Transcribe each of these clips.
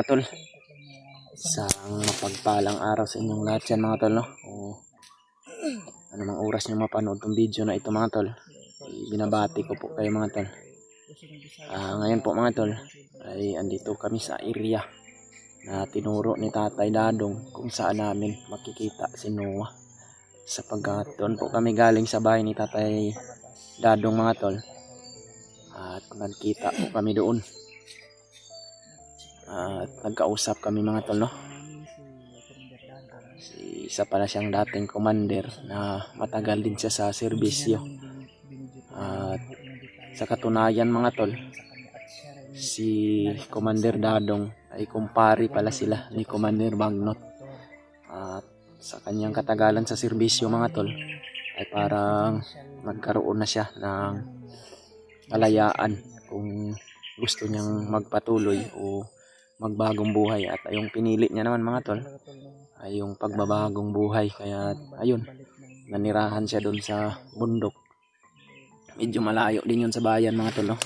mga tol. Isang mapagpalang araw sa inyong lahat yan mga tol, no? O anumang oras nyo mapanood tong video na ito mga tol, binabati ko po kayo mga tol. Ngayon po mga tol ay andito kami sa area na tinuro ni Tatay Dadong kung saan namin makikita si Noah, sapagkat doon po kami galing sa bahay ni Tatay Dadong mga tol, at nagkita po kami doon at nagkausap kami mga tol, no? Isa pala siyang dating commander na matagal din siya sa serbisyo, at sa katunayan mga tol, si Commander Dadong ay kumpari pala sila ni Commander Bagnot. At sa kanyang katagalan sa serbisyo mga tol ay parang nagkaroon na siya ng kalayaan kung gusto niyang magpatuloy o magbagong buhay, at yung pinili niya naman mga tol ay yung pagbabagong buhay. Kaya ayun, nanirahan siya doon sa bundok, medyo malayo din yun sa bayan mga tol, no?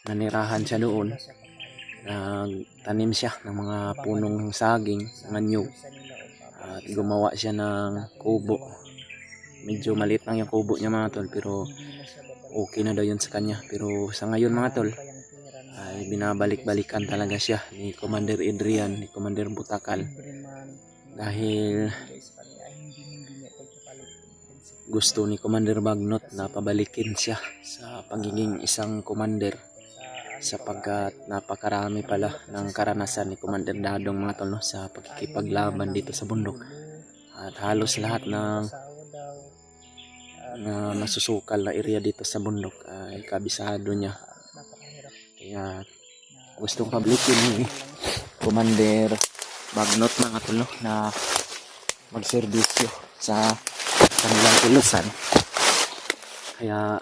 Nanirahan siya doon, nagtanim siya ng mga punong saging, mga nyug, at gumawa siya ng kubo. Medyo maliit lang yung kubo niya mga tol, pero okay na daw yun sa kanya. Pero sa ngayon mga tol ay binabalik-balikan talaga siya ni Commander Adrian, ni Commander Butakal, dahil gusto ni Commander Bagnot na pabalikin siya sa pagiging isang commander, sapagkat napakarami pala ng karanasan ni Commander Dadong mga tol, no, sa pagkikipaglaban dito sa bundok, at halos lahat ng masusukal na area dito sa bundok ay kabisado niya. Kaya gustong pabalikin ni Commander Bagnot mga tol, no, na magserbisyo sa kanilang kilusan. Kaya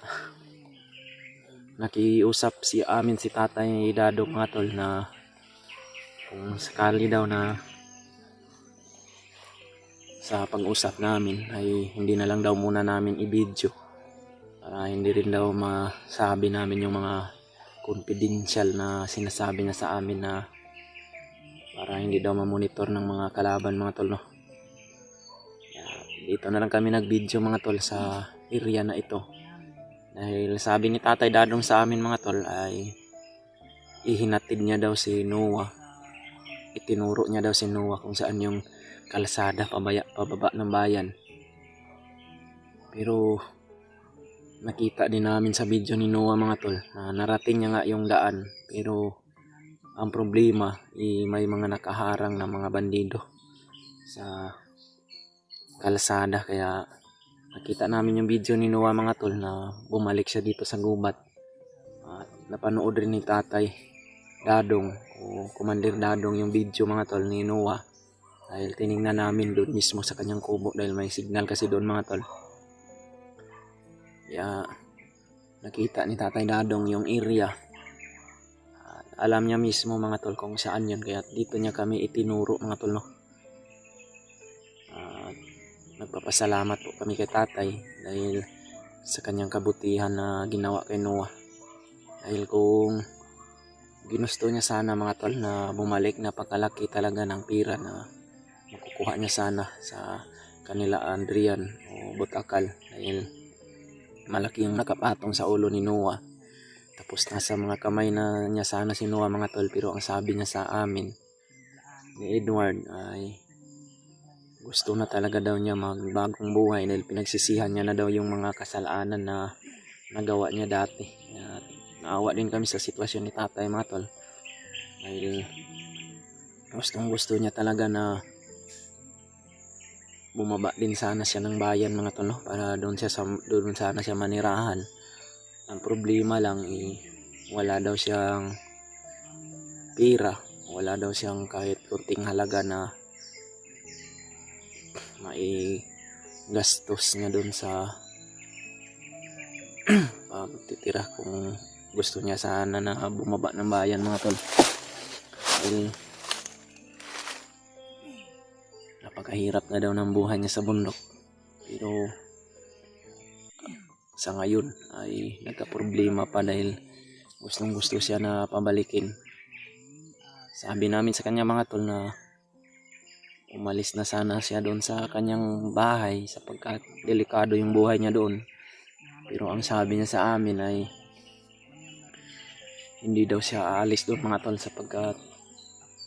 nakiusap si Tatay Dadong mga tol na kung sakali daw na sa pag-usap namin ay hindi na lang daw muna namin i-video, para hindi rin daw masabi namin yung mga confidential na sinasabi niya sa amin, na para hindi daw ma-monitor ng mga kalaban mga tol, no? Dito na lang kami nag-video mga tol sa area na ito, dahil sabi ni Tatay Dadong sa amin mga tol ay ihinatid niya daw si Noah, itinuro niya daw si Noah kung saan yung kalsada pababa ng bayan. Pero nakita din namin sa video ni Noah mga tol na narating niya nga yung daan, pero ang problema may mga nakaharang na mga bandido sa kalsada. Kaya nakita namin yung video ni Noah mga tol na bumalik siya dito sa gubat, at napanood rin ni Tatay Dadong o Commander Dadong yung video mga tol ni Noah, dahil tiningnan namin doon mismo sa kanyang kubo, dahil may signal kasi doon mga tol. Kaya nakita ni Tatay Dadong yung area, at alam niya mismo mga tol kung saan yun, kaya dito niya kami itinuro mga tol, no? Nagpapasalamat po kami kay Tatay dahil sa kanyang kabutihan na ginawa kay Noah. Dahil kung ginusto niya sana mga tol na bumalik, napakalaki talaga ng pira na makukuha niya sana sa kanila Adrian o Butakal, dahil malaki yung nakapatong sa ulo ni Noah. Tapos nasa mga kamay na niya sana si Noah mga tol, pero ang sabi niya sa amin ni Edward ay gusto na talaga daw niya magbagong buhay, dahil pinagsisihan niya na daw yung mga kasalanan na nagawa niya dati. At naawa din kami sa sitwasyon ni Tatay mga tol, dahil gusto niya talaga na bumaba din sana siya ng bayan mga tol, no? Para doon sana siya manirahan. Ang problema lang wala daw siyang pira, wala daw siyang kahit kunting halaga na gastos niya doon sa pagtitira, kung gusto niya sana na bumaba ng bayan mga tol. Dahil napakahirap na daw ng buhay niya sa bundok, pero sa ngayon ay nagka-problema pa, dahil gustong gusto siya na pabalikin. sabi namin sa kanya mga tol na umalis na sana siya doon sa kanyang bahay sapagkat delikado yung buhay niya doon. Pero ang sabi niya sa amin ay hindi daw siya aalis doon mga tol sapagkat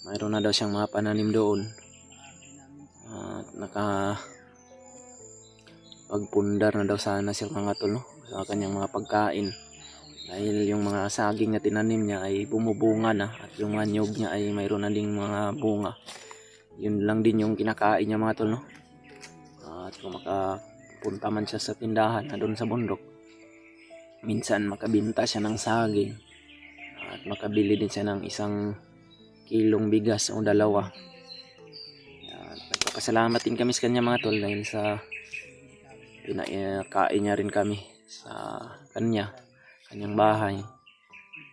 mayroon na daw siyang mga pananim doon. At pagpundar na daw sana siya mga tol, no? Sa kanyang mga pagkain. Dahil yung mga saging na tinanim niya ay bumubunga na at yung mga nyog niya ay mayroon na ding mga bunga. Yun lang din yung kinakain niya mga tol, no? At kung makapunta man siya sa tindahan na doon sa bundok, minsan makabinta siya ng saging at makabili din siya ng 1 kilong bigas o 2. At nagpapasalamat din kami sa kanya mga tol dahil sa pinakain niya rin kami sa kanyang bahay.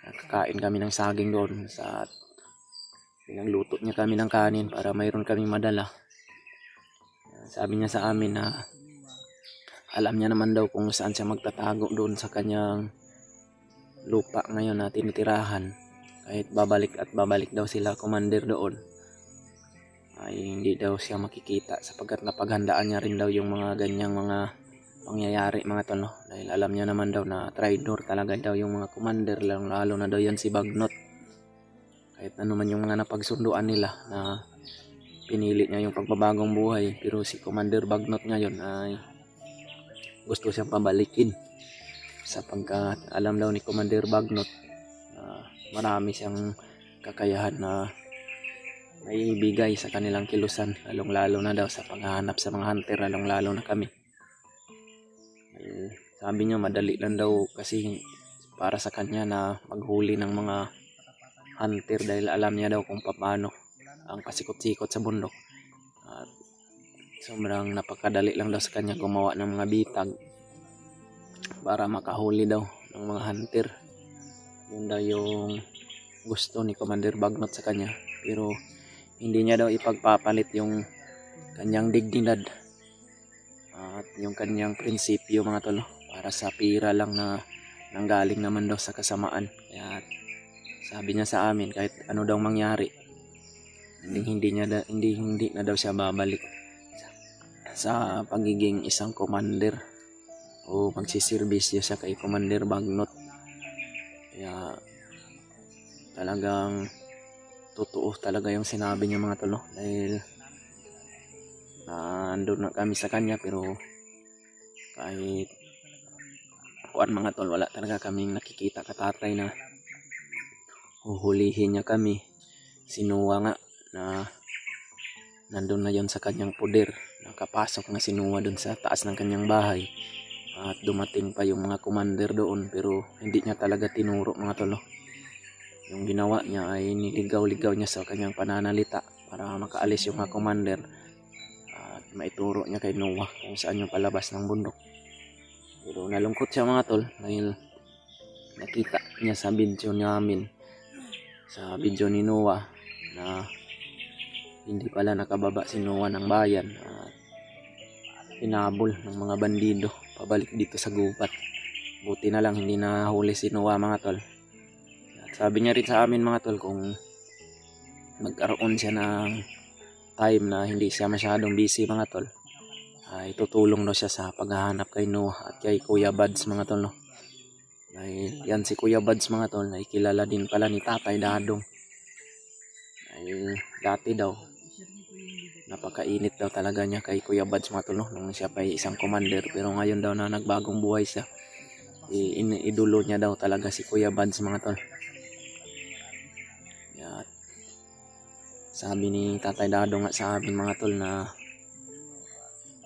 Kakain kami ng saging doon sa pinagluto niya kami ng kanin para mayroon kaming madala. Sabi niya sa amin na alam niya naman daw kung saan siya magtatago doon sa kanyang lupa ngayon na tinitirahan. Kahit babalik daw sila commander doon, ay hindi daw siya makikita sapagkat napaghandaan niya rin daw yung mga ganyang mga pangyayari mga tol, no? Dahil alam niya naman daw na traitor talaga daw yung mga commander, lalo na daw yan si Bagnot. Kahit ano man yung mga napagsunduan nila na pinili niya yung pagbabagong buhay, pero si Commander Bagnot ngayon ay gusto siyang pabalikin sapagkat alam daw ni Commander Bagnot na marami siyang kakayahan na may bigay sa kanilang kilusan, lalong-lalo na daw sa paghahanap sa mga hunter, lalong-lalo na kami. Sabi niya madali lang daw kasi para sa kanya na maghuli ng mga hunter dahil alam niya daw kung paano ang pasikot-sikot sa bundok. At sobrang napakadali lang daw sa kanya gumawa ng mga bitag para makahuli daw ng mga hunter. Yun daw yung gusto ni Commander Bagnot sa kanya, pero hindi niya daw ipagpapalit yung kanyang dignidad at yung kanyang prinsipyo mga tol, para sa pira lang na nanggaling naman daw sa kasamaan. Kaya sabi niya sa amin kahit ano daw mangyari, hindi na daw siya babalik sa pagiging isang commander o magsiservisyo siya kay Commander Bagnot. Kaya talagang totoo talaga yung sinabi niya mga tol, no? Dahil andun na kami sa kanya, pero kahit kuan mga tol, wala talaga kaming nakikita katatay na huhulihin niya kami. Sinuwa nga na nandun na yon sa kanyang poder, nakapasok na sinuwa dun sa taas ng kanyang bahay at dumating pa yung mga commander doon, pero hindi niya talaga tinuro mga tol, no? Yung ginawa niya ay niligaw-ligaw niya sa kanyang pananalita para makaalis yung mga commander at maituro niya kay Noah kung saan yung palabas ng bundok. Pero nalungkot siya mga tol dahil nakita niya sa video namin, sa video ni Noah, na hindi pala nakababa si Noah ng bayan at hinabol ng mga bandido pabalik dito sa gubat. Buti na lang hindi nahuli si Noah mga tol. At sabi niya rin sa amin mga tol, kung magkaroon siya ng time na hindi siya masyadong busy mga tol, ay tutulong daw siya sa paghahanap kay Noah at kay Kuya Bads mga tol, no? Dahil yan si Kuya Bads mga tol ay kilala din pala ni Tatay Dadong. Dahil dati daw napakainit daw talaga niya kay Kuya Bads mga tol, no? Nung siya pa isang commander, pero ngayon daw na nagbagong buhay siya, idolo niya daw talaga si Kuya Bads mga tol. At sabi ni Tatay Dadong nga sa amin mga tol na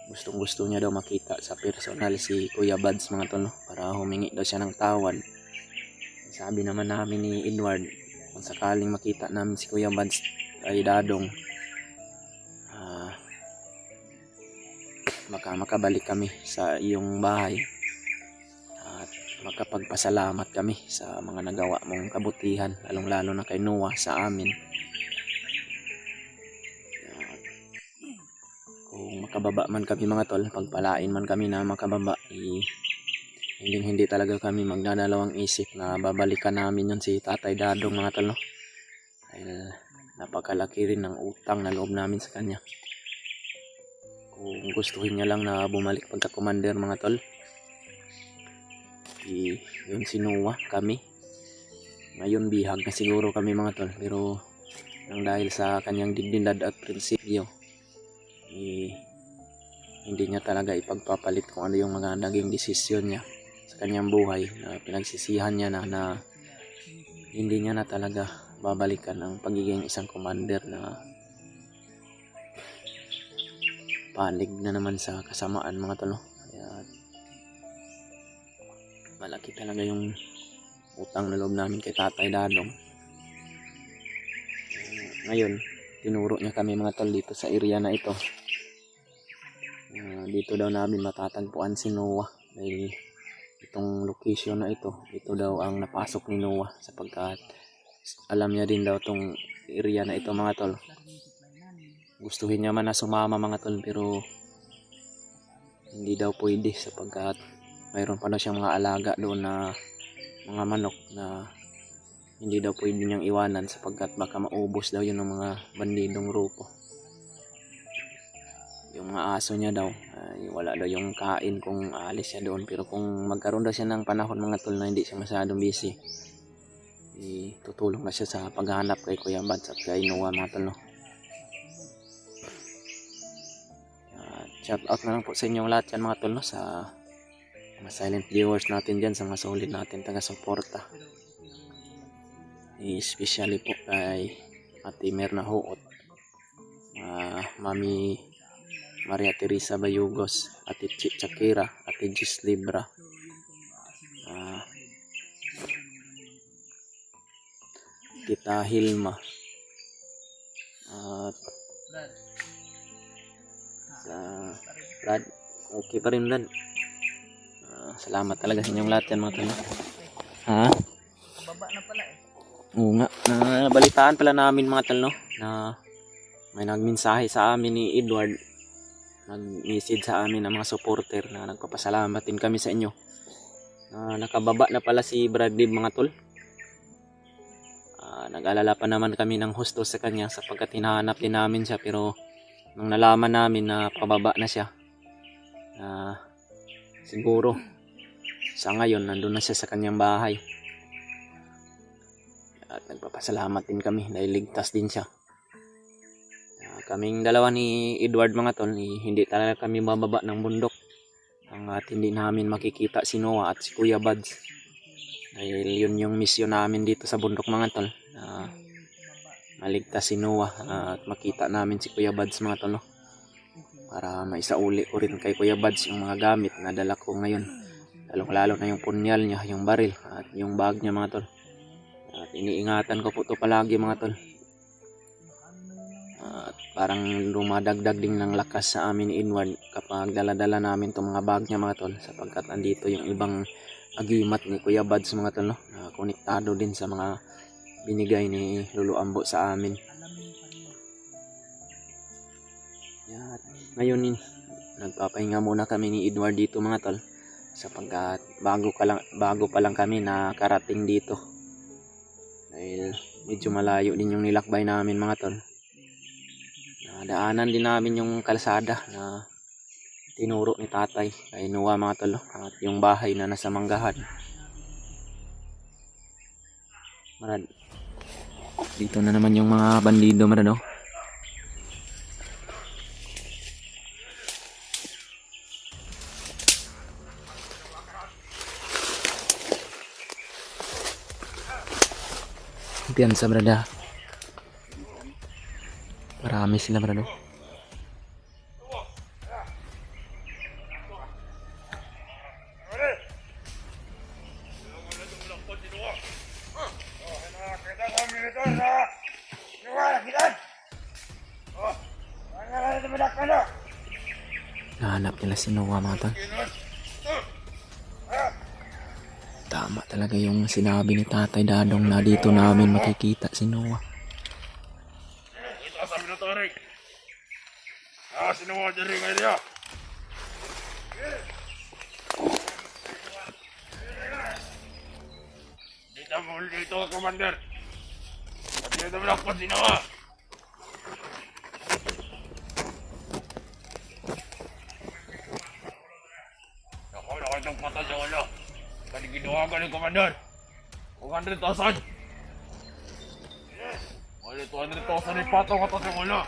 gustong-gusto niya daw makita sa personal si Kuya Bads mga tol, no? Para humingi daw siya ng tawad. Sabi naman namin ni Edward, kung sakaling makita namin si Kuya Bads kay Dadong, makabalik kami sa iyong bahay at makapagpasalamat kami sa mga nagawa mong kabutihan, lalong-lalo na kay Noah sa amin. Kung makababa man kami mga tol, pagpalain man kami na makababa, hindi talaga kami magdadalawang isip na babalikan namin yun si Tatay Dadong mga tol, no? Dahil napakalaki rin ng utang na loob namin sa kanya. Kung gustuhin niya lang na bumalik pagka commander mga tol, yung sinuwa kami. Ngayon bihag na siguro kami mga tol, pero nang dahil sa kanyang dignidad at prinsipyo, hindi niya talaga ipagpapalit kung ano yung mga naging desisyon niya sa kanyang buhay, na pinagsisihan niya na hindi niya na talaga babalikan ang pagiging isang commander na panig na naman sa kasamaan mga tol. Kaya malaki talaga yung utang na loob namin kay Tatay Dadong. Ngayon tinuro niya kami mga tol dito sa area na ito. Dito daw namin matatagpuan si Noah, dahil itong location na ito daw ang napasok ni Noah, sapagkat alam niya din daw itong area na ito mga tol. Gustuhin niya man na sumama mga tol, pero hindi daw pwede sapagkat mayroon pa daw siyang mga alaga doon na mga manok na hindi daw pwede niyang iwanan sapagkat baka maubos daw yun ng mga bandidong grupo. Yung mga aso niya daw, wala daw yung kain kung aalis siya doon, pero kung magkaroon daw siya ng panahon mga tol na hindi siya masyadong busy, tutulong na siya sa paghahanap kay Kuya Bads at kay Noah mga tol, no? Shout out na lang po sa inyong lahat yan mga tol, no? Sa mga silent viewers natin dyan, sa mga solid natin taga-suporta, especially po kay Ate Merna Huot, Mami Maria Teresa Bayugos, Ate Chakira, Ate Gis Libra, Tita Hilma, at Brad, okay pa rin Brad. Salamat talaga sa inyong lahat yan mga tol. Ha? Baba na pala eh. Oo nga, nabalitaan pala namin mga tol, no, na may nagmensahe sa amin ni Edward, nag-message sa amin ng mga supporter na nagpapasalamat din kami sa inyo. Nakababa na pala si Bradley mga tol. Nag-alala pa naman kami ng husto sa kanya sapagkat hinahanap din namin siya, pero nung nalaman namin na pababa na siya, siguro sa ngayon nandun na siya sa kanyang bahay, at nagpapasalamat din kami dahil ligtas din siya. Kaming dalawa ni Edward mga tol, hindi talaga kami bababa ng bundok hanggat hindi namin makikita si Noah at si Kuya Bads, dahil yun yung misyon namin dito sa bundok mga tol, maligtas si Noah at makita namin si Kuya Bads mga tol, no? Para maisauli ko rin kay Kuya Bads yung mga gamit na dala ko ngayon, lalong-lalo na yung punyal niya, yung baril at yung bag niya mga tol. At iniingatan ko po ito palagi mga tol. At parang dumadagdag din ng lakas sa amin ni Edward kapag dala-dala namin itong mga bag niya mga tol, sapagkat andito yung ibang agimat ni Kuya Bads mga tol, no? Konektado din sa mga binigay ni Lolo Ambo sa amin. At ngayon nagpapahinga muna kami ni Edward dito mga tol, sapagkat bago pa lang kami nakarating dito, dahil medyo malayo din yung nilakbay namin mga tol. Daanan din namin yung kalsada na tinuro ni tatay kay Noah mga tol, at yung bahay na nasa Manggahan. Marad, dito na naman yung mga bandido marad, no? Piyansa brada. Marami sila brado. Nahanap nila si Noah mga tol. Tama talaga yung sinabi ni Tatay Dadong na dito namin makikita si Noah. Ito sa Minotauric. Si Noah diri nga dia. Dito mo dito, Commander. Dito mo lakot si Noah. Tawagan ni Commander. 100,000. Wala 200,000 ni patong ato sa ulo.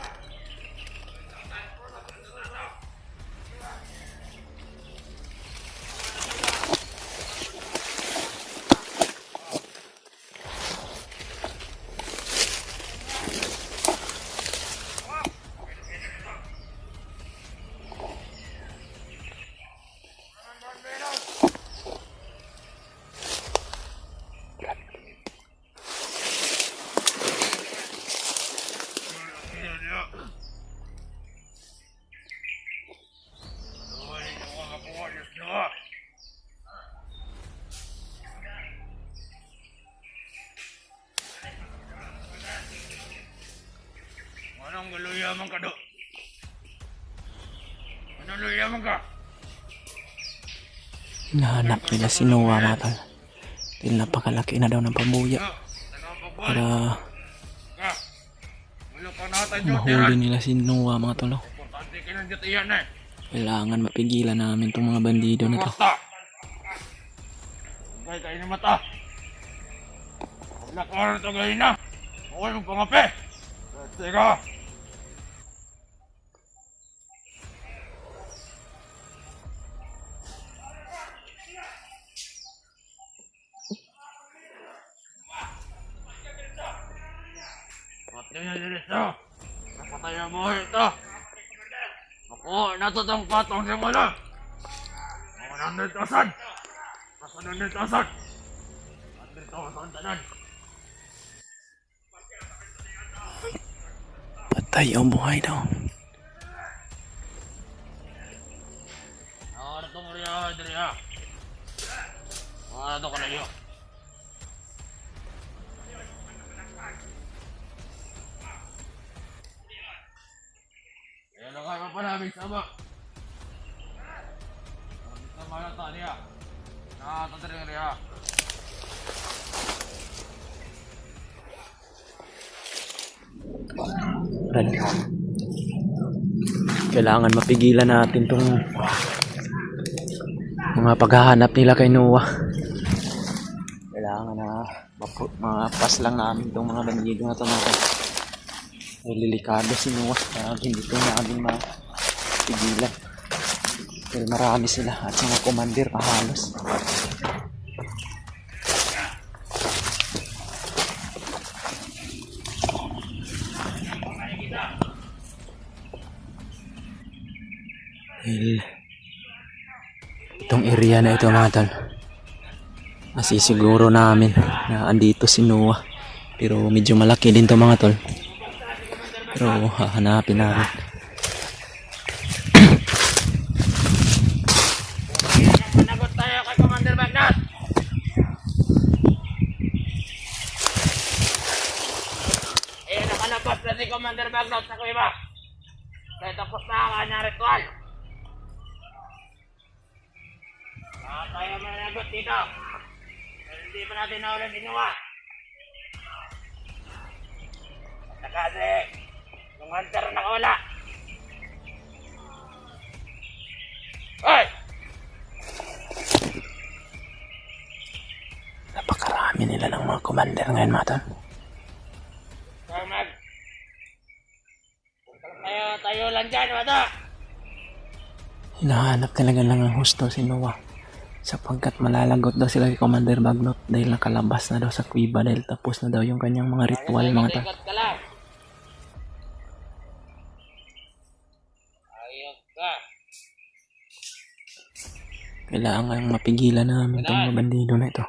Anong galuyaman ka do? Anong galuyaman ka? Hinahanap nila si Noah mga tol. Dahil napakalaki na daw ng pambuya. Para Ka. Wala pa natin dyan. mahuli nila si Noah mga tol. Importante ka ng dyan eh. Kailangan mapigilan namin itong mga bandido na to. Mata. Huwag kayo ng mata. Huwag na karoon ito gahin na. Huwag mong pangapi. Teka. Patay na din ito. Napatay na buhay ito. Ako, natutong patong sa mula. 100,000. Nasa 100,000. 100,000 tanan. Patay o buhay daw. Ako na itong riya, Adria. Ano ka na yun? Kaya lang pa namin sama. Sama na ito, Adria. Nakatataring riya. Brad, kailangan mapigilan natin tong mga paghahanap nila kay Noah. Kailangan na mapas lang namin tong mga bandido na to natin. Ay lilikado si Noah kaya hindi ito namin mapigilan. Dahil marami sila at mga commander pahalos. Itong area na ito mga tol, masisiguro namin na andito si Noah, pero medyo malaki din to mga tol, pero hahanapin namin. Managot tayo kay Commander Magnat. Nakalabas na si Commander Magnat sa kuiba. Kaya tapos na ang kanyang ritual. Tayo managot dito. Pero hindi pa natin naulan ginawa. Kasi yung hunter na nakawala. Hoy! Napakarami nila ng mga commander ngayon mga tol. Mag. Tayo lang dyan, wala. Hinahanap talaga lang ang husto si Noah, sapagkat malalagot daw sila kay Commander Magnot dahil nakalabas na daw sa kuiba dahil tapos na daw yung kanyang mga ritual mga tol. Ayok ka. Kailangan mapigilan namin itong mga bandido na ito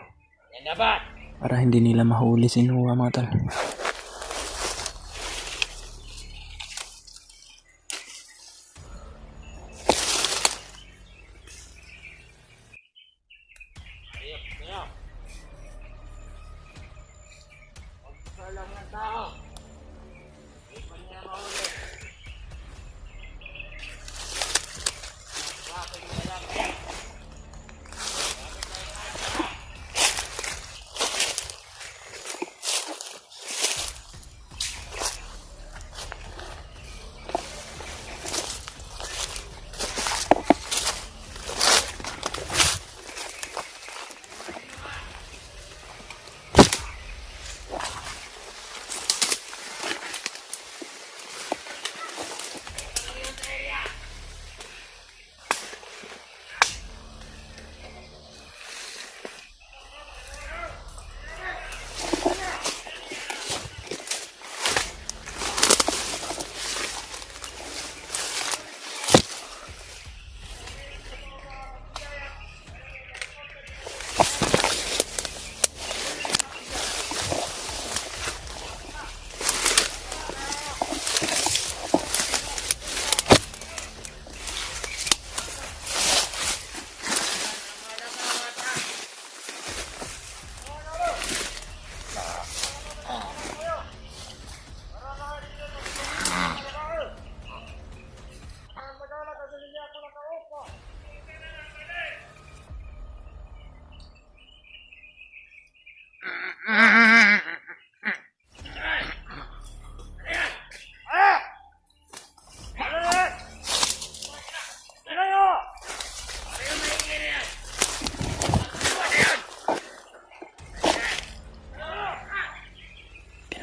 Yan dapat. para hindi nila mahuli si Noah mga tol. Ayok kayo. Huwag ka lang ng tao. Hindi pa niya mahuli. Bakit ka lang yan?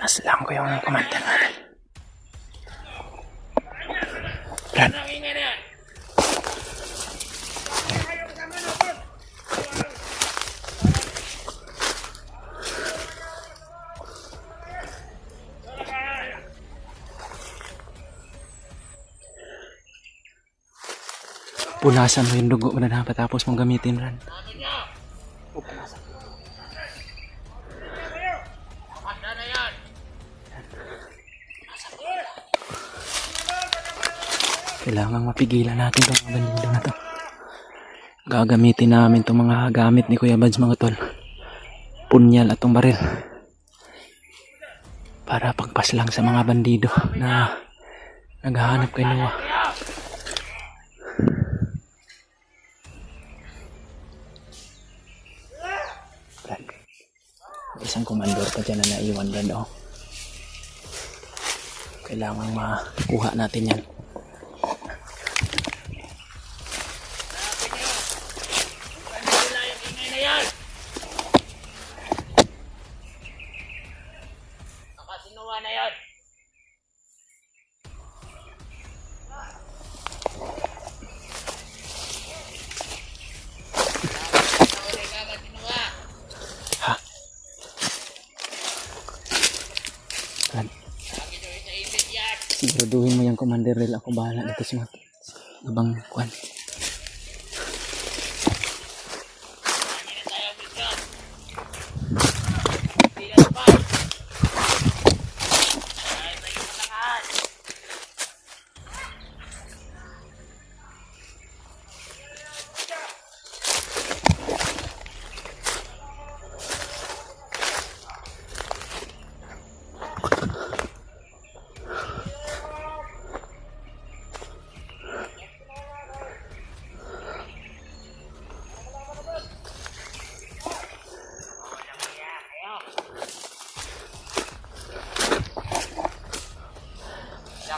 Naslang ko yung commander. Brad. Punasan mo yung dugo mo na tapos mong gamitin, Brad. Kailangan mapigilan natin itong mga bandido na to. Gagamitin namin itong mga gamit ni Kuya Bads, mga tol. Punyal at itong baril. Para pagpas lang sa mga bandido na naghahanap kay Noah. Isang komandor pa dyan na naiwan doon, oh. Kailangan makuha natin yan. Nakasinuwa na yan. Siguraduhin mo yung commander rail. Ako bahala dito sa mga ibang kwan.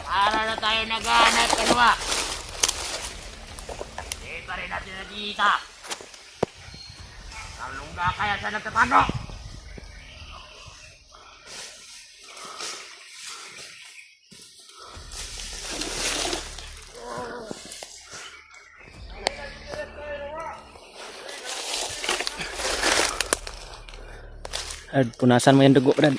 Araw na tayo naghahanap, Kanwa. Hindi pa rin natin nakikita. Ang lungga kaya sa nagtatano. Brad, punasan mo yung dugo, Brad.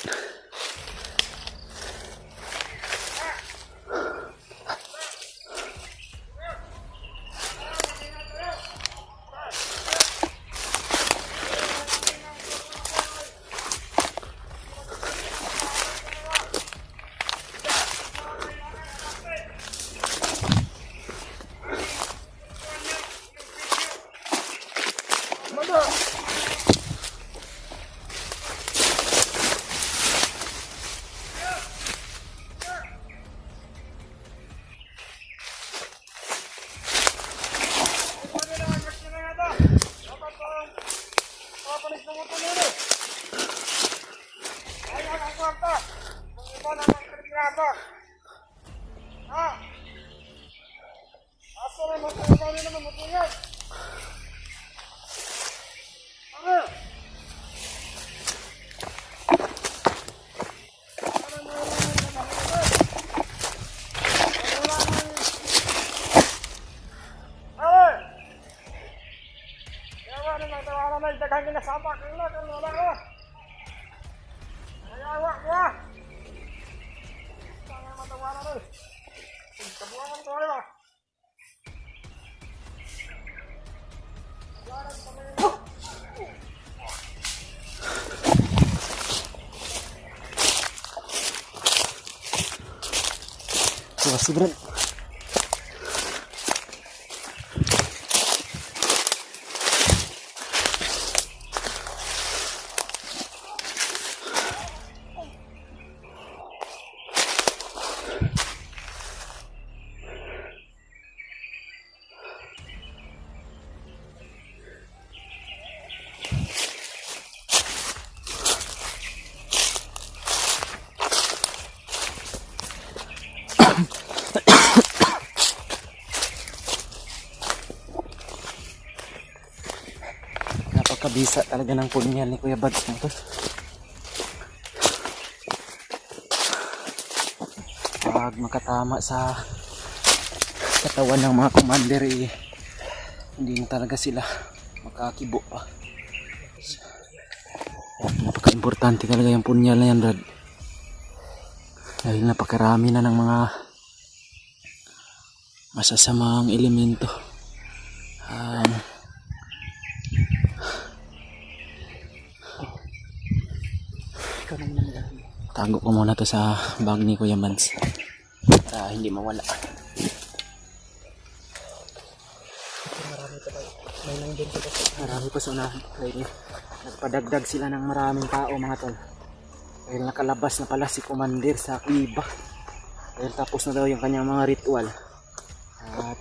Makasih, Brad. Napakabisa talaga ng punyal ni Kuya Bads na to. pag makatama sa katawan ng mga commander hindi na talaga sila makakibo pa. Napaka-importante talaga yung punyal na yan, Brad, dahil napakarami na ng mga masasamang elemento. Tago ko muna to sa bag ni Kuya Mads para hindi mawala. Marami pa sa unahan. Nagpadagdag sila ng maraming tao, mga tol, dahil nakalabas na pala si Commander sa kuiba dahil tapos na daw yung kanyang mga ritual. At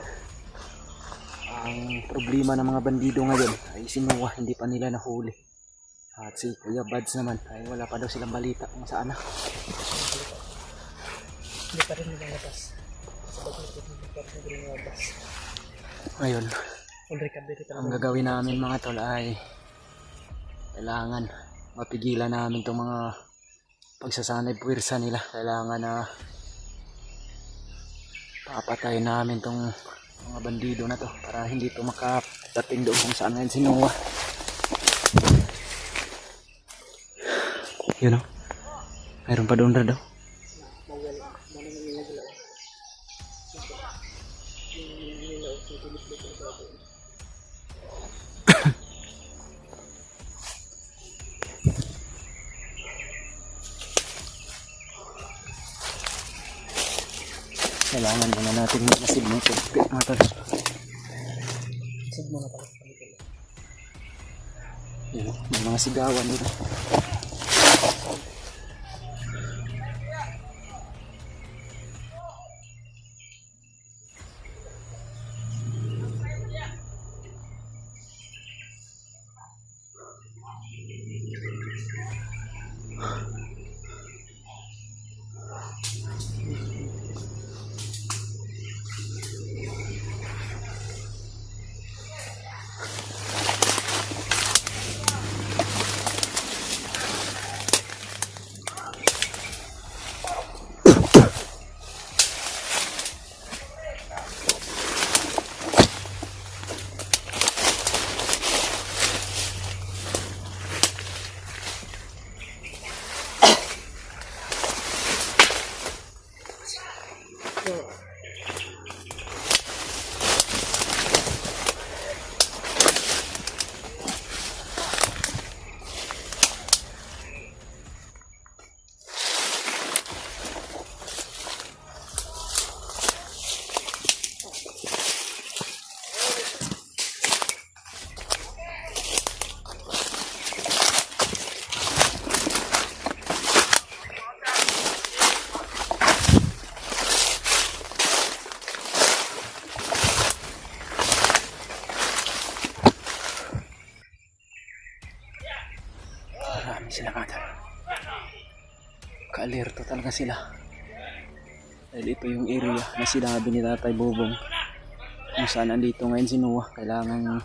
ang problema ng mga bandido ngayon ay sinuwa, hindi pa nila nahuli. At si Kuya Bads naman ay wala pa daw silang balita kung saan na. Hindi pa rin nilalabas. Ngayon, ang gagawin namin, mga tol, ay kailangan mapigilan namin itong mga pagsasanay puwersa nila. Kailangan na papatayin namin itong mga bandido na to para hindi ito makadating doon kung saan ngayon sinuwa. Yun o, mayroon pa doon daw. Kailangan muna natin malasib ng tubig, mga tol. Yun, may mga sigawan dito. Sila, mga tol. Ka-alerto talaga sila dahil ito yung area na sinabi ni Tatay Bobong kung saan andito ngayon si Noah. Kailangan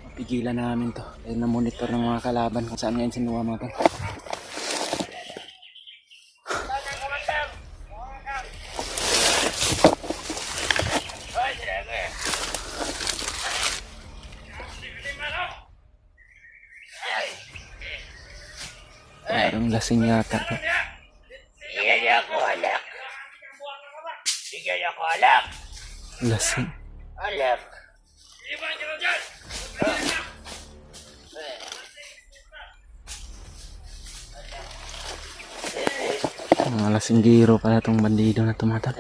mapigilan namin to dahil na-monitor ng mga kalaban kung saan ngayon si Noah, mga tol. Parang lasing yata. Bigyan niya ako alak. Bigyan niya ako alak. Lasing. Alak. Mga lasinggero pala itong bandido na tumatal.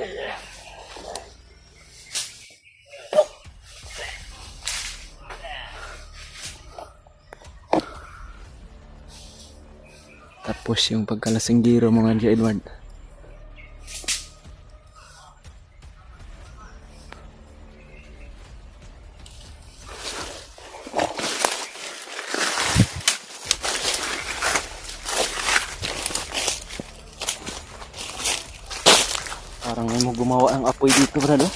Tapos yung pagkalasinggero, mga J. Edward. Parang may mo gumawa ng apoy dito, brado.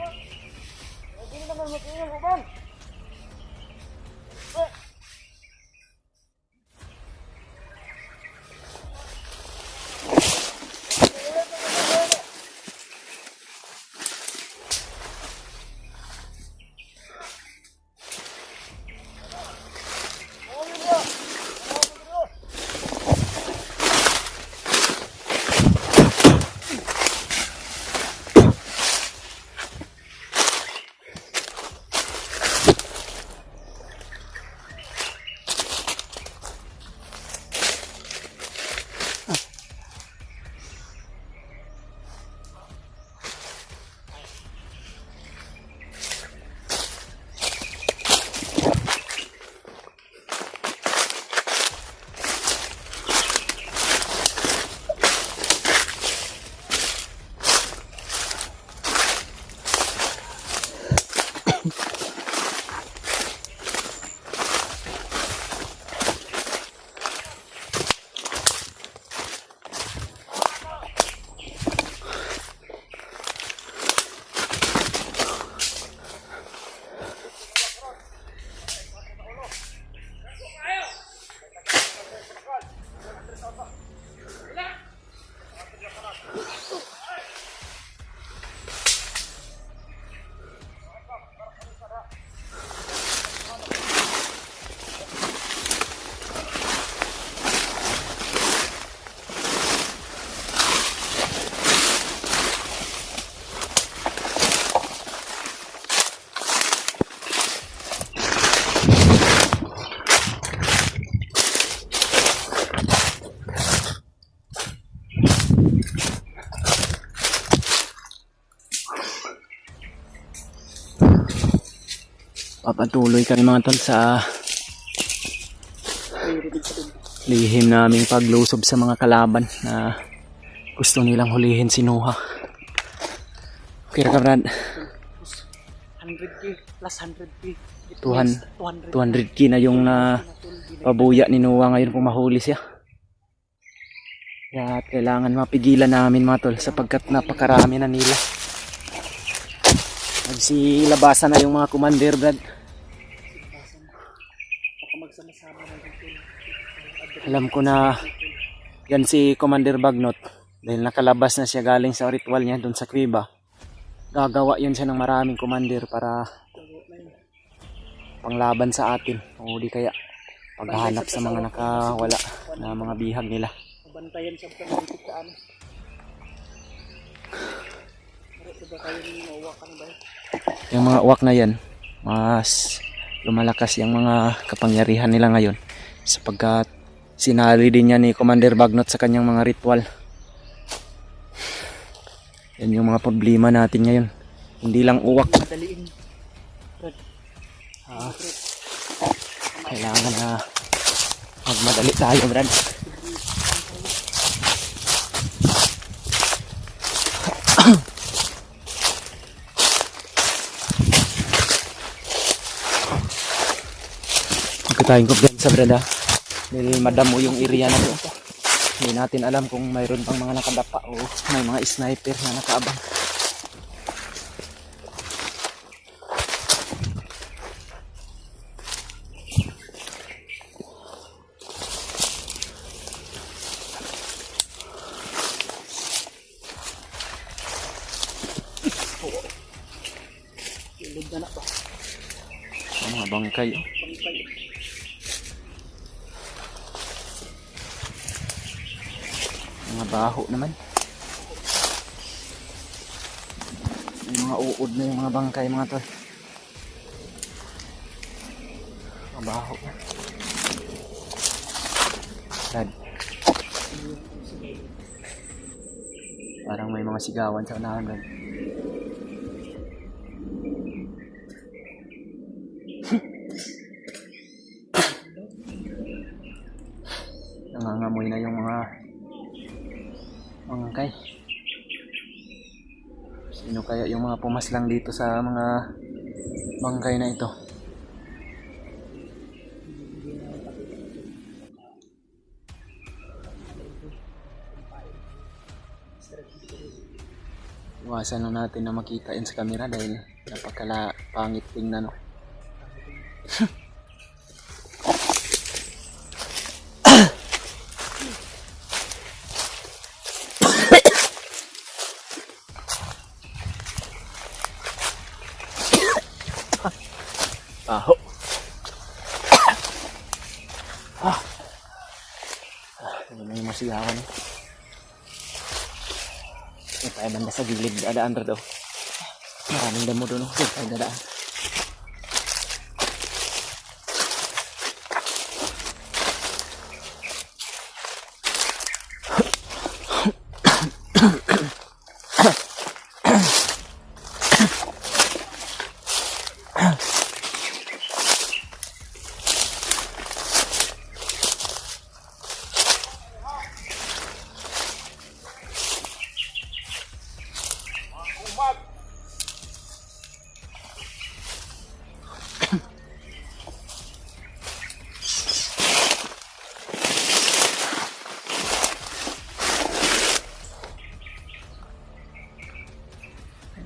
Hindi naman matingin ko ba? Papatuloy kami mga tol sa lihim naming paglusob sa mga kalaban na gusto nilang hulihin si Noah. Okay ka Brad? 100k plus 100k. 200k na yung pabuya ni Noah ngayon kung mahuli siya. Kaya kailangan mapigilan namin mga tol sapagkat napakarami na nila. Nagsilabasan na yung mga commander Brad. Alam ko na yan si Commander Bagnot dahil nakalabas na siya galing sa ritual niya doon sa Kriba. Gagawa yun siya ng maraming commander para panglaban sa atin o di kaya paghahanap sa mga nakawala na mga bihag nila. Bantayan sa pagkakit sa ano. Yung mga uwak na yan, mas lumalakas yung mga kapangyarihan nila ngayon sapagkat sinali din yan ni Commander Bagnot sa kanyang mga ritual. Yan yung mga problema natin ngayon. Hindi lang uwak. Madaliin. Kailangan na magmadali tayo Brad. Tayong kumpiyansa Brad ha. Dahil madamo yung area na to. Hindi natin alam kung mayroon pang mga nakadapa o may mga sniper na nakaabang. Tulog na ba? Mga bangkay oh. Bangkay. Mga baho naman. May mga uod na yung mga bangkay mga tol. Mga baho. Brad. Parang may mga sigawan sa unahan Brad. Nangangamoy na yung mga bangkay. Sino kaya yung mga pumaslang dito sa mga bangkay na ito? Iwasan lang natin na makita yun sa camera dahil napakala pangit tingnan, no? Baho. Ano na yung masigawan, eh. Tayo banda sa gilid, dadaan daw. Maraming damo doon, no? Tayo dadaan.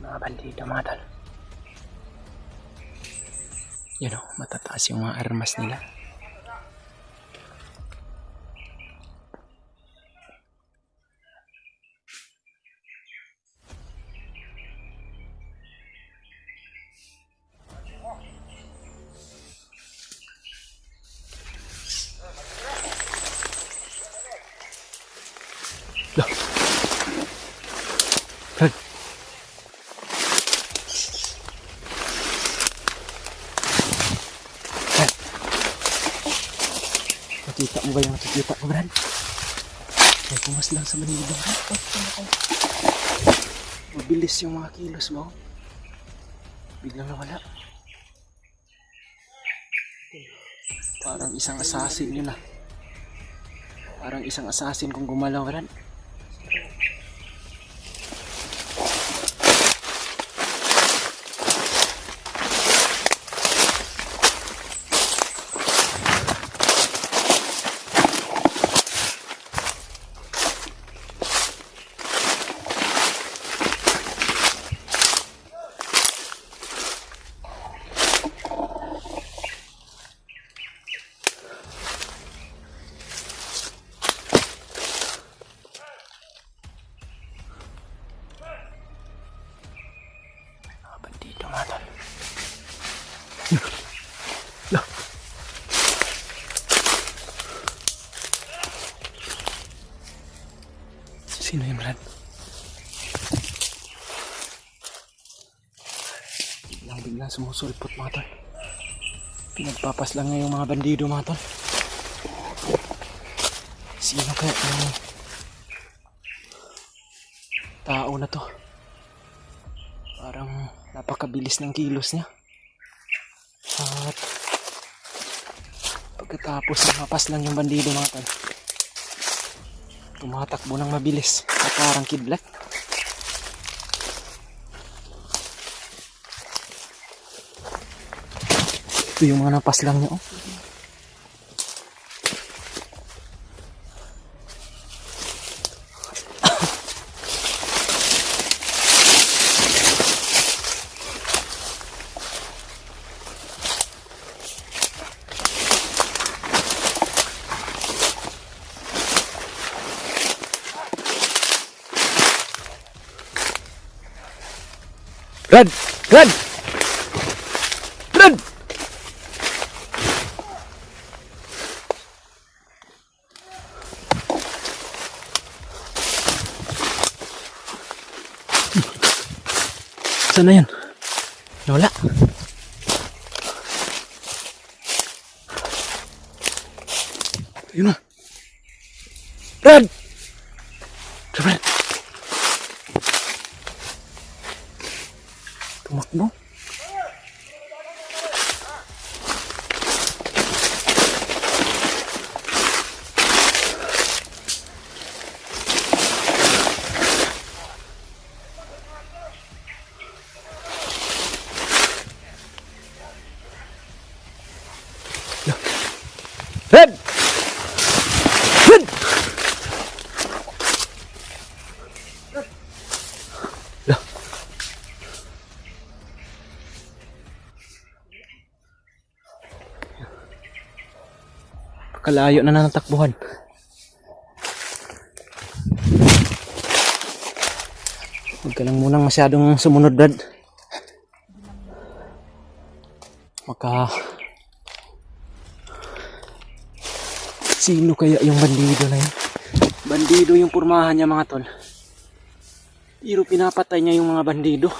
Mga bandido, mga tol. Yun, o, matataas yung mga armas nila. Loh. Brad. Nakita mo ba yung nakikita ko, Brad? May pumas lang sa Manila. Mabilis yung mga kilos mo. Biglang nawala. Parang isang assassin yun, ah. Parang isang assassin kung gumalaw, Brad. Bandito, mga tol. Loh. Sino yun, Brad? Biglang sumusulpot, mga tol. Pinagpapas lang nga yung mga bandido, mga tol. Sino kaya yung tao na to? Parang napakabilis ng kilos niya. At pagkatapos mapas lang yung bandido, mga tol, tumatakbo ng mabilis at parang kidlat. Ito yung mga napas lang niya, oh. Brad! Brad! Brad! Saan na yan? Nawala. Yun na. Brad! Brad! Tumakbo. Brad! Napakalayo na natakbuhan. Huwag ka lang munang masyadong sumunod, Brad. Sino kaya yung bandido na yun? Bandido yung pormahan niya, mga tol. Pero pinapatay niya yung mga bandido.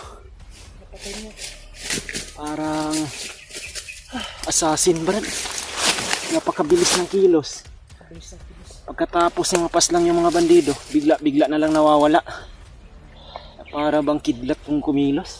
Parang assassin, Brad. Napakabilis ng kilos. Pagkatapos mapas lang yung mga bandido, bigla na lang nawawala. Para bang kidlat kung kumilos.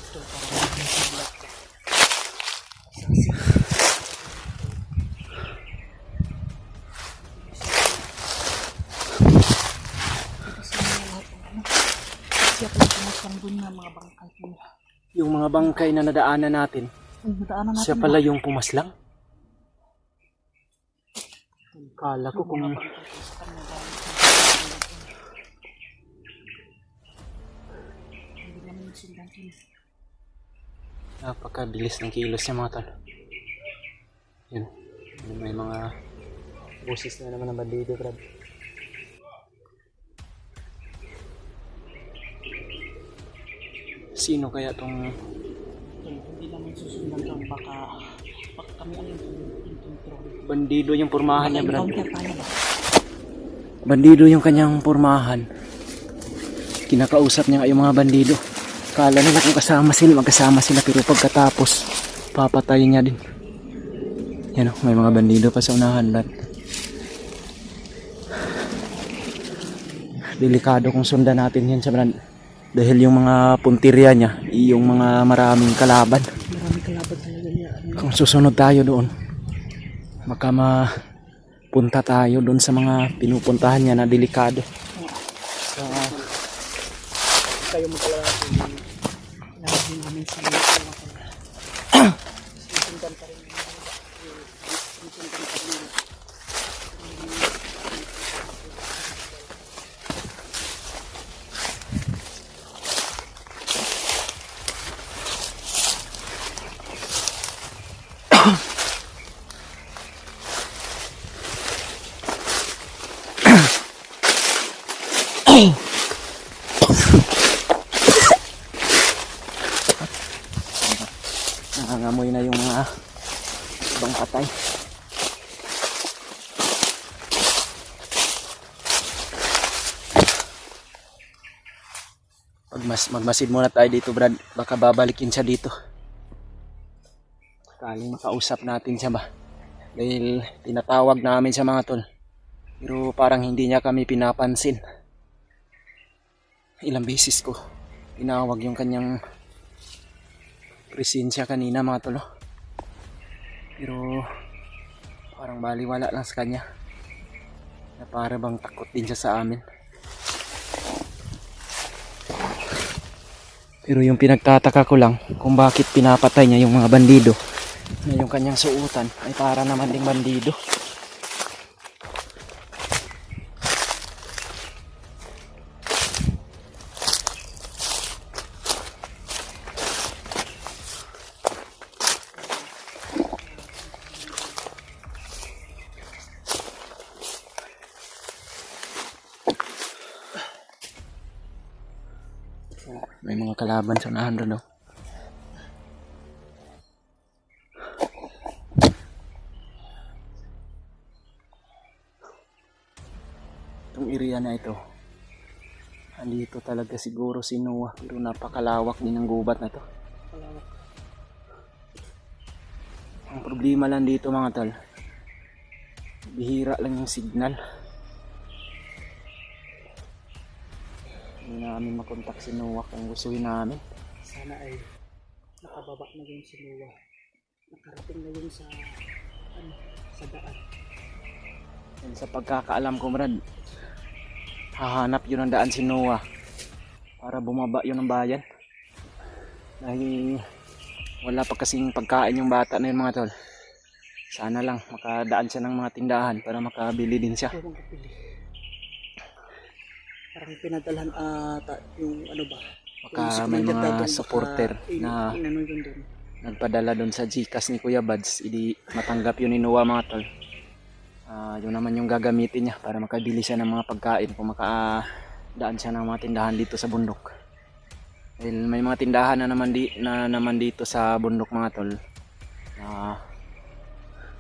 Yung mga bangkay na nadaanan natin, siya pala yung pumaslang. Kala ko kung napakabilis ng kilos niya, mga tol. Yun. May mga boses na naman ng bandido, Brad. Sino kaya tong Hindi naman susundan lang, baka kami ang control. bandido yung pormahan niya, Brad? Encounter tayo ba? Bandido yung kanyang pormahan. Kinakausap niya nga yung mga bandido. Kala nila kung magkasama sila, pero pagkatapos papatayin niya din. Yan o, may mga bandido pa sa unahan, Brad. Delikado kung sundan natin yan sa Brad. Dahil yung mga puntirya niya, yung mga maraming kalaban. Maraming kalaban talaga niya. Kung susunod tayo doon, baka mapunta tayo doon sa mga pinupuntahan niya na delikado. So, Kayo magkalala lagi namin sa mga susundan pa rin. nangangamoy na yung mga ibang patay. Magmasid muna tayo dito, Brad. Baka babalikin siya dito. Kaling makausap natin siya ba? Dahil tinatawag namin siya, mga tol. Pero parang hindi niya kami pinapansin. Ilang beses ko tinawag yung kanyang presensya kanina, mga tol. Pero parang baliwala lang sa kanya. Na para bang takot din siya sa amin. Pero yung pinagtataka ko lang kung bakit pinapatay niya yung mga bandido na yung kanyang suutan ay para naman ding bandido. May mga kalaban sa unahan doon, no? Itong area na ito, andito talaga siguro si Noah, pero napakalawak din ng gubat na to. Ang problema lang dito, mga tol, bihira lang yung signal. Hindi namin makontak si Noah kung gustuhin namin. Sana ay nakababa na yun si Noah. Nakarating na yun sa daan. And sa pagkakaalam ko, Brad, hahanap yun ang daan si Noah para bumaba yun ng bayan. Dahil wala pa kasing pagkain yung bata na yun, mga tol. Sana lang makadaan siya ng mga tindahan para makabili din siya. Parang pinadalhan yung ano ba? Baka may mga supporter na nagpadala doon sa GCash ni Kuya Bads. Hindi matanggap yun ni Noah, mga tol. Yun naman yung gagamitin niya para makabili siya ng mga pagkain kung makadaan siya ng mga tindahan dito sa bundok. Dahil may mga tindahan na naman dito sa bundok mga tol.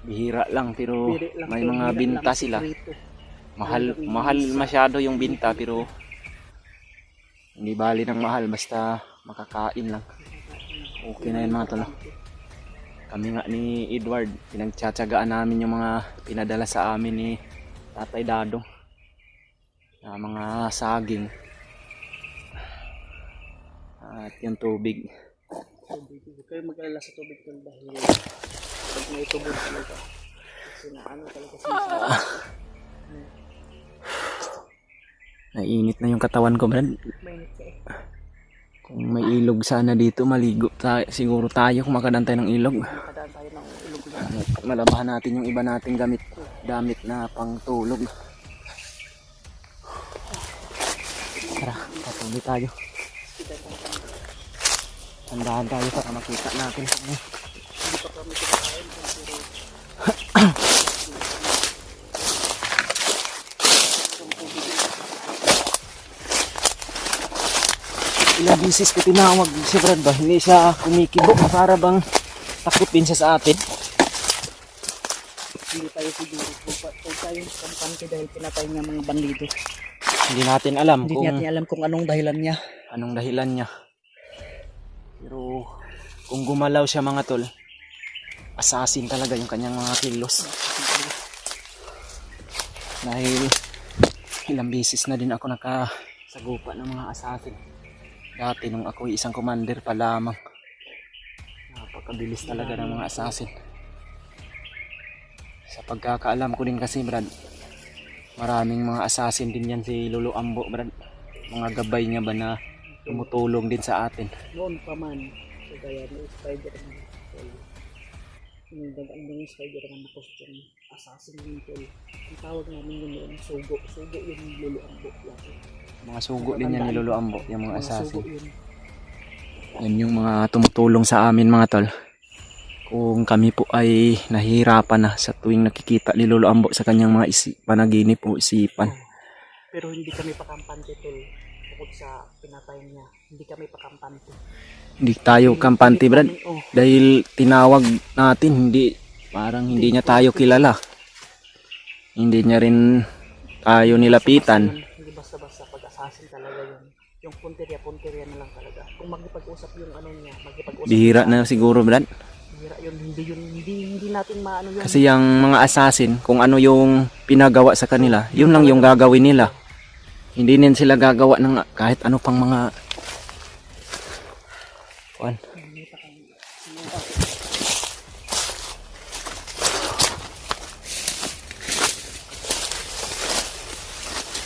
Bihira lang pero Pili lang may to, mga hirap binta lang, sila. sikreto. Mahal masyado yung binta pero hindi bali ng mahal basta makakain lang. Okay na yun mga tol. Kami nga ni Edward, pinagtsatsagaan namin yung mga pinadala sa amin ni Tatay Dadong na mga saging at yung tubig. Tubig. Huwag kayo mag-alala sa tubig tol dahil pag may tubig talaga kasi na ano talaga siya. Nainit na yung katawan ko, Brad. Mainit ka eh. Kung may ilog sana dito, maligo siguro tayo kung makadaan tayo ng ilog. Makadaan tayo ng ilog na. Malabahan natin yung iba nating damit na pang tulog. Tara, patuloy tayo. Tandaan tayo para makita natin. Hindi pa kami kumakain pero Ilang bisis ko tinawag si Brad ba? Hindi siya kumikibo. Para bang takot din siya sa atin. hindi tayo siguro kung tayo kampante dahil pinatay niya mga bandido. Hindi natin alam Hindi natin alam kung anong dahilan niya. anong dahilan niya. Pero kung gumalaw siya mga tol, assassin talaga yung kanyang mga kilos. Dahil ilang bisis na din ako nakasagupa ng mga assassin. Dati nung ako isang commander pa lamang. Napakabilis talaga ng mga assassin. Sa pagkakaalam ko din kasi Brad, maraming mga assassin din yan si Lolo Ambo Brad. Mga gabay niya ba na tumutulong din sa atin. Noon pa man, so kaya may Spider-Man. So, yung dagaan ng Spider-Man na costume, assassin yung tol. Ang tawag namin yun noon, sugo. Sugo yung Lolo Ambo. Mga sugo din yan ni Lolo Ambo, yung mga assassin. Sugo yun. Yan yung mga tumutulong sa amin mga tol. Kung kami po ay nahihirapan na sa tuwing nakikita ni Lolo Ambo sa kanyang mga panaginip o isipan. Pero hindi kami pakampante tol. Bukod sa pinatay niya, hindi kami pakampante. Hindi tayo kampante Brad. Oh, Dahil tinawag natin, parang hindi niya tayo kilala. Hindi niya rin tayo nilapitan. hindi basta-basta pag-assassin talaga yun. Yung punteriya na lang talaga. Kung magipag-usap yung ano niya, magipag-usap. Bihira na siguro Brad. Bihira yun, hindi natin maano yun. Kasi yung mga assassin, kung ano yung pinagawa sa kanila, yun lang yung gagawin nila. Hindi din sila gagawa ng kahit ano pang mga kuan.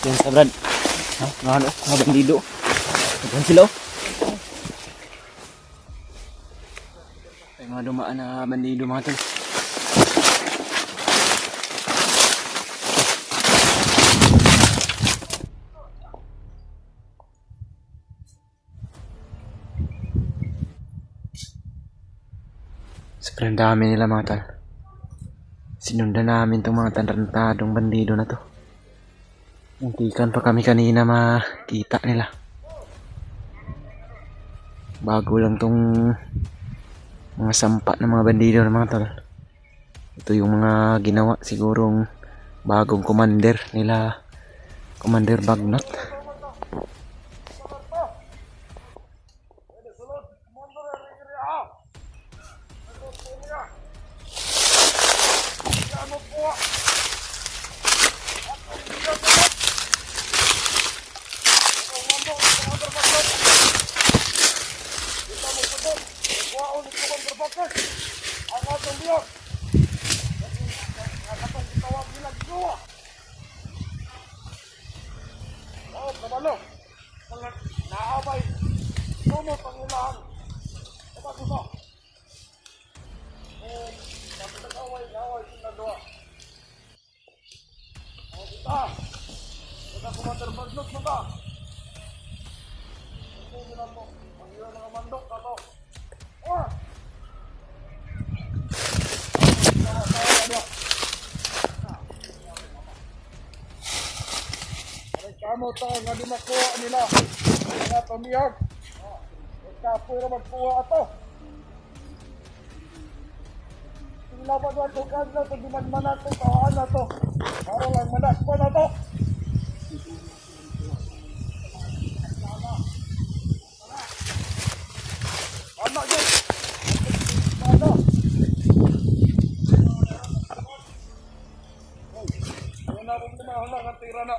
Yan sa Brad. Ha? Mga bandido. Yan sila oh. Ay mga dumaan na bandido mga tol. Sobrang dami nila mga tol. Sinundan namin itong mga tarantadong bandido na to. Muntikan pa kami kanina makita nila. Bago lang tong mga sampa ng mga bandido ng mga tol. Ito yung mga ginawa sigurong bagong commander nila, Commander Bagnot. ta nga di makuha nila. Nga pamiyag. Kapoy ra magkuha ato. Sila ba doon ito kanila ito diman nato kahaan na to. Para lang manakpa na to. Anak yun. Ano? Ayun na rin naman ang tira na.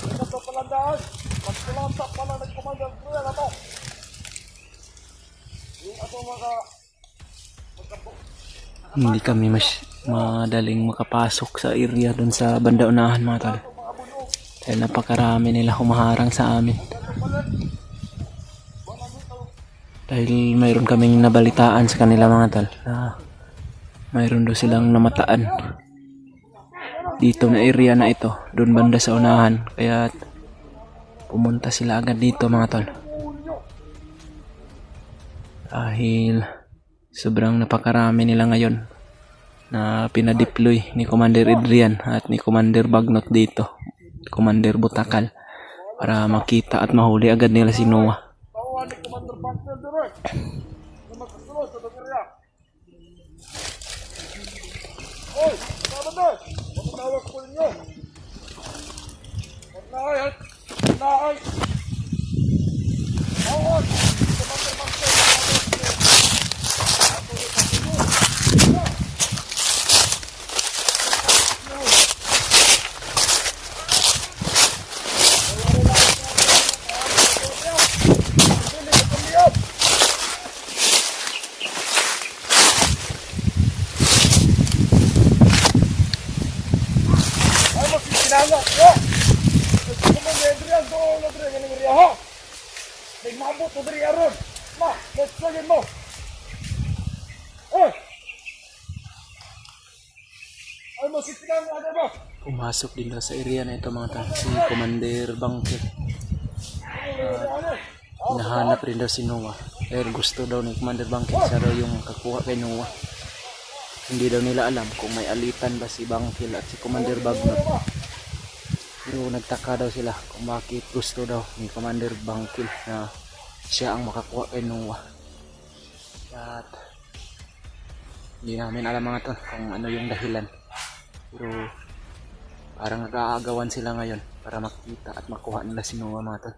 Ito to palandaan. Magkulanta pala nagkomandang kuya na to. Yung ato Hindi kami madaling makapasok sa area doon sa banda unahan mga tol. Dahil napakarami nila humaharang sa amin. Dahil mayroon kaming nabalitaan sa kanila mga tol na mayroon daw silang namataan dito na area na ito, doon banda sa unahan. Kaya pumunta sila agad dito mga tol. Dahil sobrang napakarami nila ngayon na pinadeploy ni Commander Adrian at ni Commander Bagnot dito, Commander Butakal, para makita at mahuli agad nila si Noah. tawa ni Commander Bagnot doon. Na magkasunod sa area. Hoy! Commander! Magtawag ko ninyo! Magnaay! Magnaay! Tawag! Commander Bagnot! Pumasok din daw sa area na ito mga tol si Commander Bangkit. Hinahanap rin daw si Noah. Pero gusto daw ni Commander Bangkit siya daw yung kakuha kay Noah. Hindi daw nila alam kung may alitan ba si Bangkil at si Commander Bagnot. Pero nagtaka daw sila kung bakit gusto daw ni Commander Bangkil na siya ang makakuha kay Noah. At hindi namin alam mga tol kung ano yung dahilan. Pero parang nag-aagawan sila ngayon para makita at makuha nila si Noah mga tol.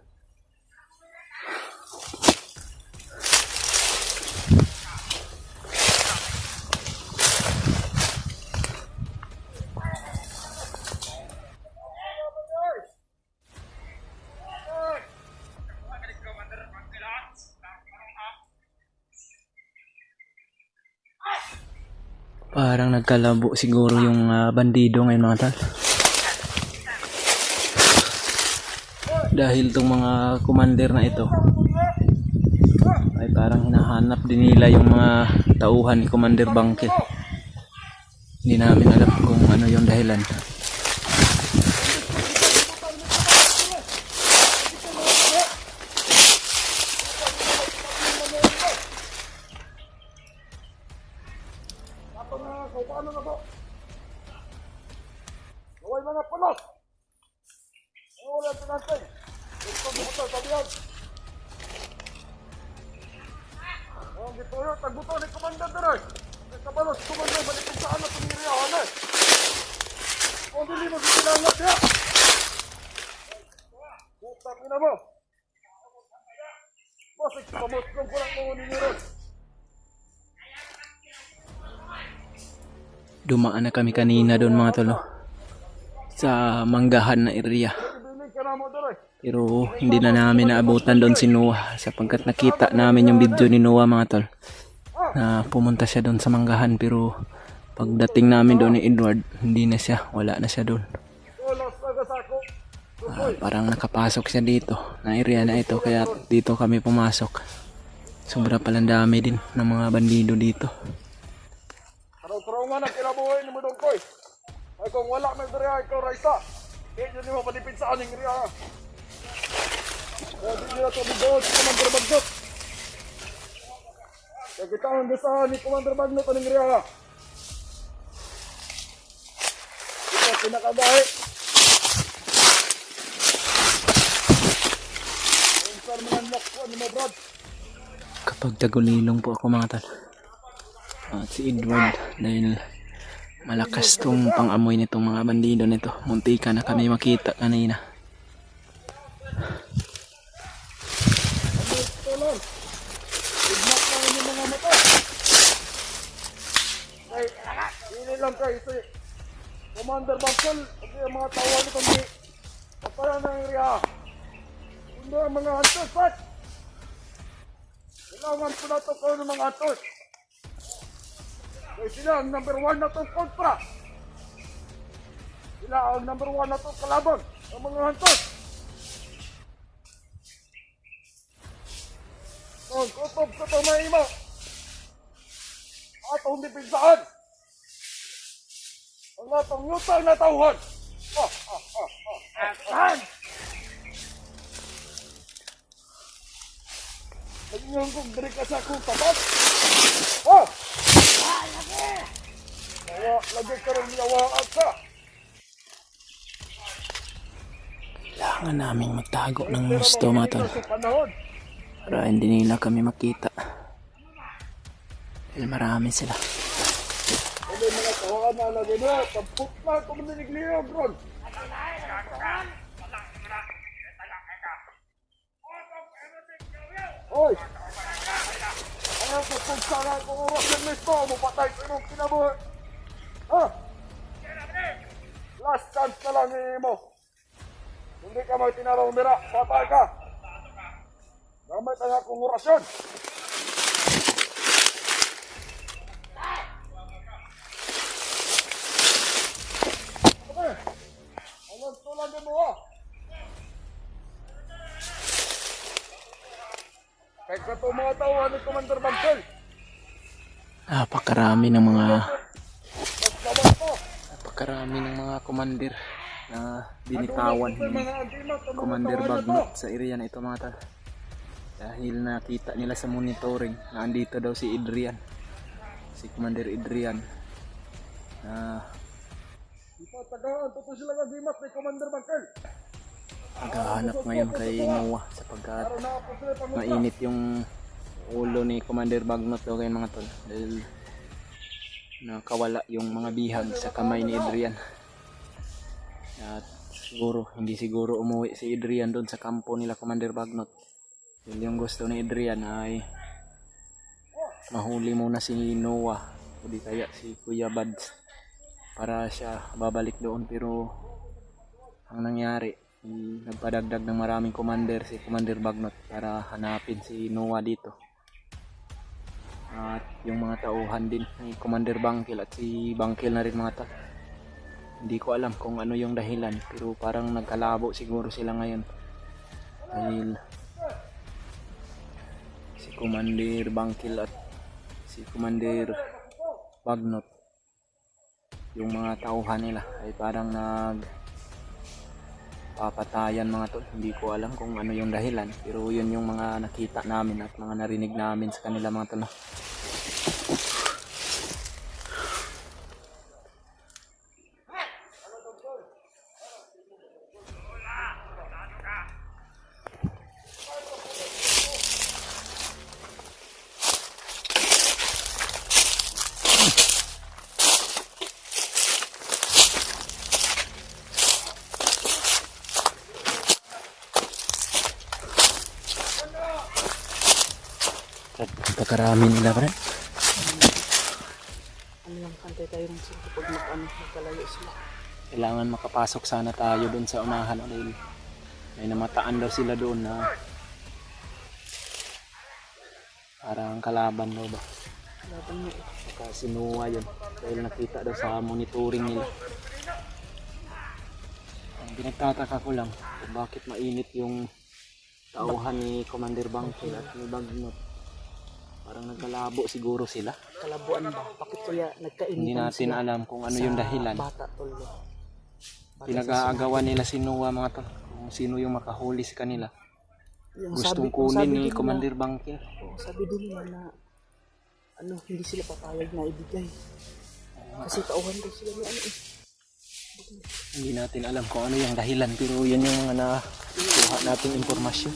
Parang nagkalabo siguro yung bandido ngayon mga tol. Dahil itong mga commander na ito ay parang hinahanap din nila yung mga tauhan ni Commander Bangkil. Hindi namin alam kung ano yung dahilan. Gaway mga palos! Wala ito natin! Ito buto, sabihan! Ang gituyo, tagbuto ni Commander Deroy! Ang kabalos, Commander, balikin sa anak ng iriyahan eh! Kung dili mo silangat niya! Putang ina mo! Bosik, pamutlong ko lang mo ninyo ron! Dumaan na kami kanina doon mga tolo sa manggahan na area. Pero hindi na namin naabutan doon si Noah sapagkat nakita namin yung video ni Noah mga tol na pumunta siya doon sa manggahan, pero pagdating namin doon ni Edward hindi na siya, wala na siya doon. Parang nakapasok siya dito na area na ito kaya dito kami pumasok. Sobra palang dami din ng mga bandido dito. Tarong-tarongan ang kinabuhay ni Mudong Koy. Ay kung wala may dariya, ikaw Raisa. Kaya nyo mo malipid sa aning riya. Kaya di nyo ito bigood si Commander Bagnot. Kaya kita ang gasahan ni Commander Bagnot aning riya. Ito pinakadahi. mo, Brad. Kapag tagulilong po ako mga tol. At si Edward dahil malakas tong pang-amoy nitong mga bandido nito. Muntika na kami makita kanina. Tulong. Igmat lang yung mga mata. Kay, hindi lang kayo. Ito Commander Bangkol. At yung mga tawag nito ni Kapara ng area. Kundo ang mga hantos, Pat. Kailangan ko na ito ko ng mga hantos. Kaya sila ang number 1 na itong kontra. Sila ang number 1 na itong kalaban. Ang mga hantos. Ang kutob sa tumaima. Atong dipinsaan. Ang atong yutang na tauhan. Nagingang kong dari ka sa akong tapat. Lagi ka rin niyawaan ka. Kailangan naming magtago ng gusto mga tol. Sa panahon. Para hindi nila kami makita. Dahil marami sila. Ano mga tawakan na lagi na. Tampuk na ito maninigliyo, bro. Hoy! Ayaw sa pagsara kung oras ng misto. Mupatay ko yung kinabuhi. Ha? Last chance na lang mo. Hindi ka magtinaraw mira. Patay ka. Gamit ang akong orasyon. Okay. Anong tulad mo ha? Kahit ka ito mga tauhan ni Commander Bangkol. Napakarami ng mga Magsabat ko. commander na binitawan ni Commander Bagnot sa area na ito mga tol. Dahil nakita nila sa monitoring na andito daw si Adrian. Si Commander Adrian. Ito, tagaan. Ito sila nag-imat ni Commander Bangkol. Naghahanap ngayon kay Noah sapagkat mainit yung ulo ni Commander Bagnot daw kayo mga tol. Dahil nakawala yung mga bihag sa kamay ni Adrian. At siguro, hindi siguro umuwi si Adrian doon sa kampo nila Commander Bagnot. Yung gusto ni Adrian ay mahuli muna si Noah o di kaya si Kuya Bads para siya babalik doon. Pero ang nangyari, nagpadagdag ng maraming commander si Commander Bagnot para hanapin si Noah dito. At yung mga tauhan din ni Commander Bangkil at si Bangkil na rin mga tao. Hindi ko alam kung ano yung dahilan pero parang nagkalabo siguro sila ngayon. Dahil si Commander Bangkil at si Commander Bagnot, yung mga tauhan nila ay parang papatayan mga tol. Hindi ko alam kung ano yung dahilan pero yun yung mga nakita namin at mga narinig namin sa kanila mga tol. Pagkarami nila pa rin. Ano lang, kantay tayo ng sila pag magkalayo sila. Kailangan makapasok sana tayo doon sa unahan dahil may namataan daw sila doon na parang kalaban daw ba. Laban mo. Baka sinuwa yun dahil nakita daw sa monitoring nila. Ang pinagtataka ko lang kung bakit mainit yung tauhan ni Commander Bangkil at ni Bagnot. Parang nagkalabo siguro sila. Kalabuan ba? Bakit kaya nagkainitan Hindi natin sila alam kung ano sa yung dahilan. bata tol? Pinag-aagawan nila si Noah mga tol. Kung sino yung makahuli sa kanila. Yung Gustong yung kunin ni din Commander Bangkil. sabi din nila na hindi sila papayag na ibigay. Kasi tauhan daw sila ni Hindi natin alam kung ano yung dahilan pero yun yung mga nakuha nating impormasyon.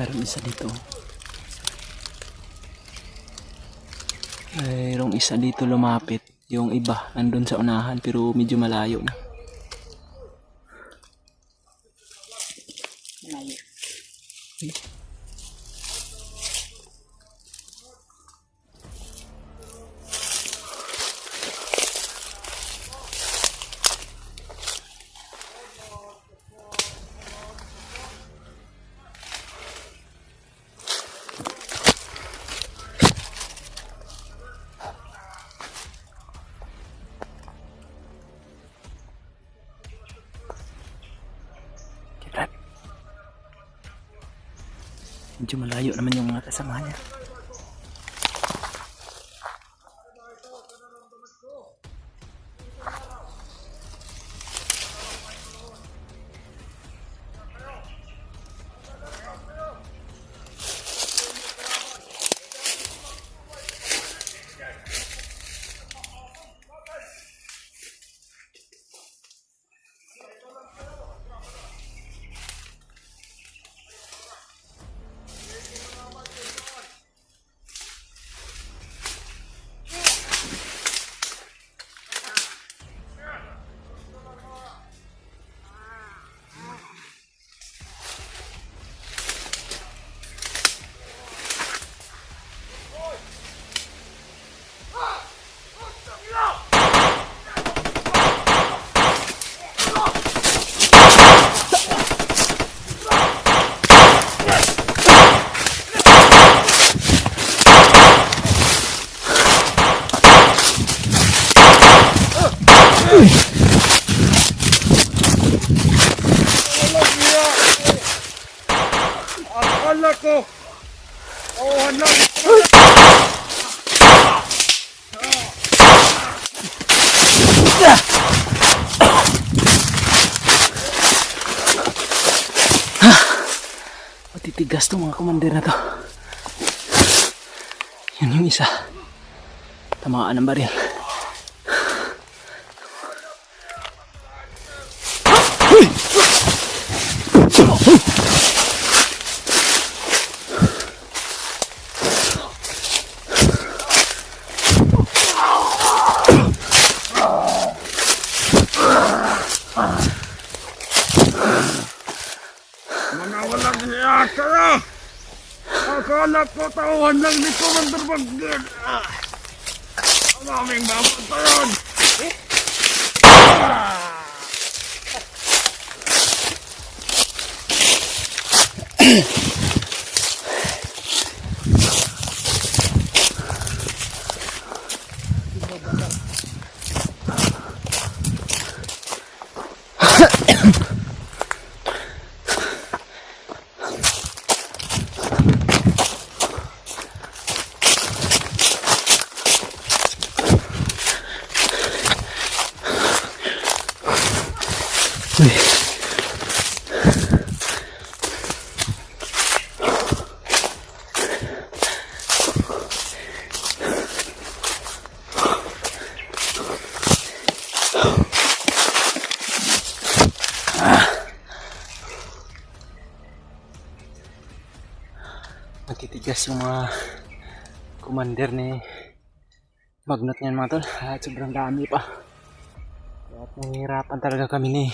Mayroong isa dito. Mayroong isa dito lumapit. Yung iba nandun sa unahan pero medyo malayo na. Malayo. Kita. Medyo malayo naman yung mga kasama niya. Akala ko! Tauhan lang! Matitigas to mga commander na to. Yan yung isa. Tamaan ng baril. Mga walang hiya kayo! Akala ko tauhan lang ni Commander Bagdil! Ang aming babatayan! Uy. Matitigas yung mga commander ni Magnot niyan mga tol. At sobrang dami pa. At nahihirapan talaga kami ni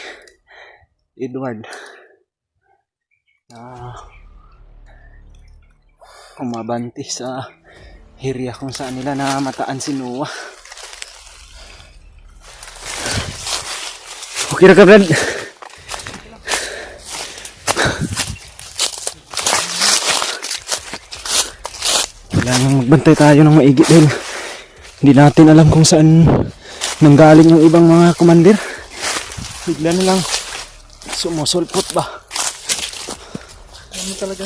Edward na umabanti sa area kung saan nila na mataan si Noah. Okay na ka, Brad? Kailangan magbantay tayo ng maigi dahil hindi natin alam kung saan nanggaling yung ibang mga commander. Bigla na lang sumusulpot ba? Ano talaga?